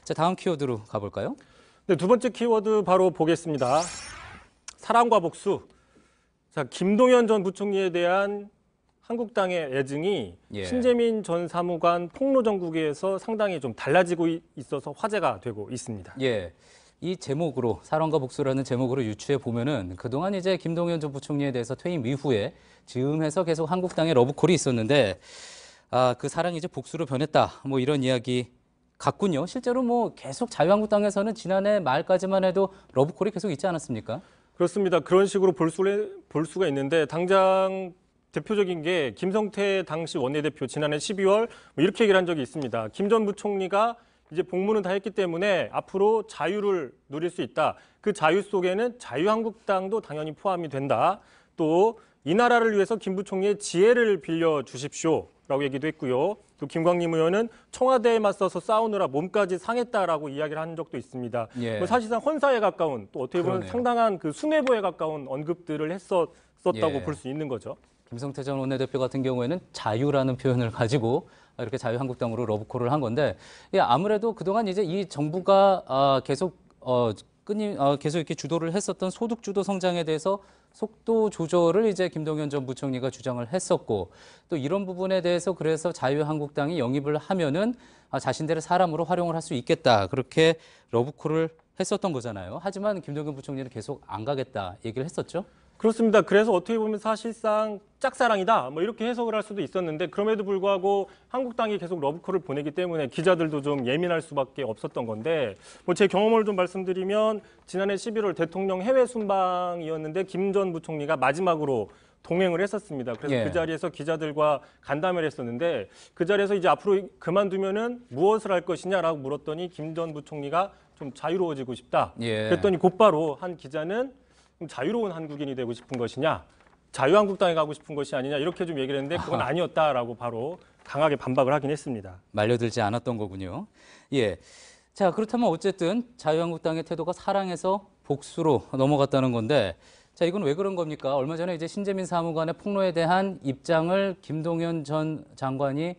자, 다음 키워드로 가볼까요? 네, 두 번째 키워드 바로 보겠습니다. 사랑과 복수. 자, 김동연 전 부총리에 대한 한국당의 애증이 신재민 전 사무관 폭로 전국에서 상당히 좀 달라지고 있어서 화제가 되고 있습니다. 예. 이 제목으로 사랑과 복수라는 제목으로 유추해 보면은 그동안 이제 김동연 전 부총리에 대해서 퇴임 이후에 즈음해서 계속 한국당에 러브콜이 있었는데 그 사랑이 이제 복수로 변했다. 뭐 이런 이야기 같군요. 실제로 뭐 계속 자유한국당에서는 지난해 말까지만 해도 러브콜이 계속 있지 않았습니까? 그렇습니다. 그런 식으로 볼 수가 있는데 당장 대표적인 게 김성태 당시 원내대표 지난해 12월 뭐 이렇게 얘기를 한 적이 있습니다. 김 전 부총리가 이제 복무는 다 했기 때문에 앞으로 자유를 누릴 수 있다. 그 자유 속에는 자유한국당도 당연히 포함이 된다. 또 이 나라를 위해서 김 부총리의 지혜를 빌려 주십시오라고 얘기도 했고요. 또 김광림 의원은 청와대에 맞서서 싸우느라 몸까지 상했다라고 이야기를 한 적도 있습니다. 뭐 사실상 헌사에 가까운 또 어떻게 보면 상당한 그 수뇌부에 가까운 언급들을 했었다고 볼 수 있는 거죠. 김성태 전 원내대표 같은 경우에는 자유라는 표현을 가지고 이렇게 자유한국당으로 러브콜을 한 건데 아무래도 그동안 이제 이 정부가 계속 계속 이렇게 주도를 했었던 소득주도 성장에 대해서 속도 조절을 이제 김동연 전 부총리가 주장을 했었고 또 이런 부분에 대해서 그래서 자유한국당이 영입을 하면은 자신들의 사람으로 활용을 할 수 있겠다. 그렇게 러브콜을 했었던 거잖아요. 하지만 김동연 부총리는 계속 안 가겠다 얘기를 했었죠. 그렇습니다. 그래서 어떻게 보면 사실상 짝사랑이다 뭐 이렇게 해석을 할 수도 있었는데 그럼에도 불구하고 한국당이 계속 러브콜을 보내기 때문에 기자들도 좀 예민할 수밖에 없었던 건데 뭐 제 경험을 좀 말씀드리면 지난해 11월 대통령 해외 순방이었는데 김 전 부총리가 마지막으로 동행을 했었습니다. 그래서 그 자리에서 기자들과 간담회를 했었는데 그 자리에서 이제 앞으로 그만두면은 무엇을 할 것이냐라고 물었더니 김 전 부총리가 좀 자유로워지고 싶다. 그랬더니 곧바로 한 기자는 자유로운 한국인이 되고 싶은 것이냐, 자유한국당에 가고 싶은 것이 아니냐 이렇게 좀 얘기를 했는데 그건 아니었다라고 바로 강하게 반박을 하긴 했습니다. 말려들지 않았던 거군요. 예. 자, 그렇다면 어쨌든 자유한국당의 태도가 사랑에서 복수로 넘어갔다는 건데 자, 이건 왜 그런 겁니까? 얼마 전에 이제 신재민 사무관의 폭로에 대한 입장을 김동연 전 장관이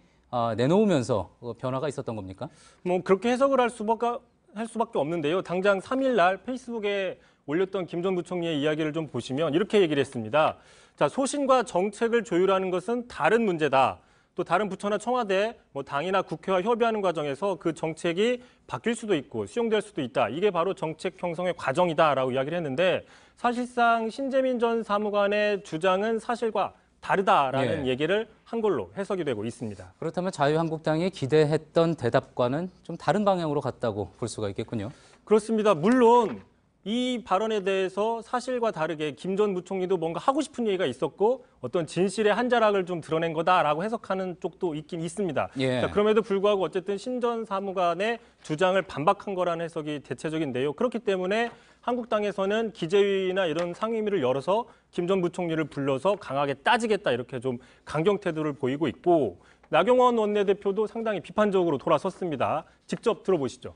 내놓으면서 변화가 있었던 겁니까? 뭐 그렇게 해석을 할 수밖에 없는데요. 당장 3일 날 페이스북에 올렸던 김 전 부총리의 이야기를 좀 보시면 이렇게 얘기를 했습니다. 자, 소신과 정책을 조율하는 것은 다른 문제다. 또 다른 부처나 청와대, 뭐 당이나 국회와 협의하는 과정에서 그 정책이 바뀔 수도 있고 수용될 수도 있다. 이게 바로 정책 형성의 과정이다라고 이야기를 했는데 사실상 신재민 전 사무관의 주장은 사실과 다르다라는 얘기를 한 걸로 해석이 되고 있습니다. 그렇다면 자유한국당이 기대했던 대답과는 좀 다른 방향으로 갔다고 볼 수가 있겠군요. 그렇습니다. 물론 이 발언에 대해서 사실과 다르게 김 전 부총리도 뭔가 하고 싶은 얘기가 있었고 어떤 진실의 한 자락을 좀 드러낸 거다라고 해석하는 쪽도 있긴 있습니다. 자, 그럼에도 불구하고 어쨌든 신 전 사무관의 주장을 반박한 거라는 해석이 대체적인데요. 그렇기 때문에 한국당에서는 기재위나 이런 상임위를 열어서 김 전 부총리를 불러서 강하게 따지겠다 이렇게 좀 강경 태도를 보이고 있고 나경원 원내대표도 상당히 비판적으로 돌아섰습니다. 직접 들어보시죠.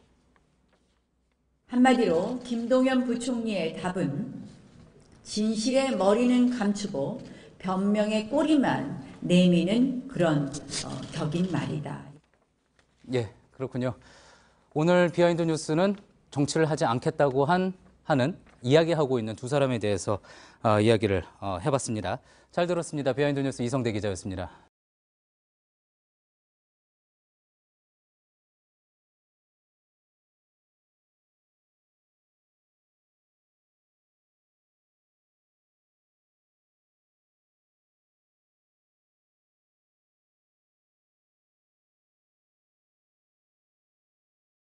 한마디로 김동연 부총리의 답은 진실의 머리는 감추고 변명의 꼬리만 내미는 그런 격인 말이다. 예, 그렇군요. 오늘 비하인드 뉴스는 정치를 하지 않겠다고 하는 이야기하고 있는 두 사람에 대해서 이야기를 해봤습니다. 잘 들었습니다. 비하인드 뉴스 이성대 기자였습니다.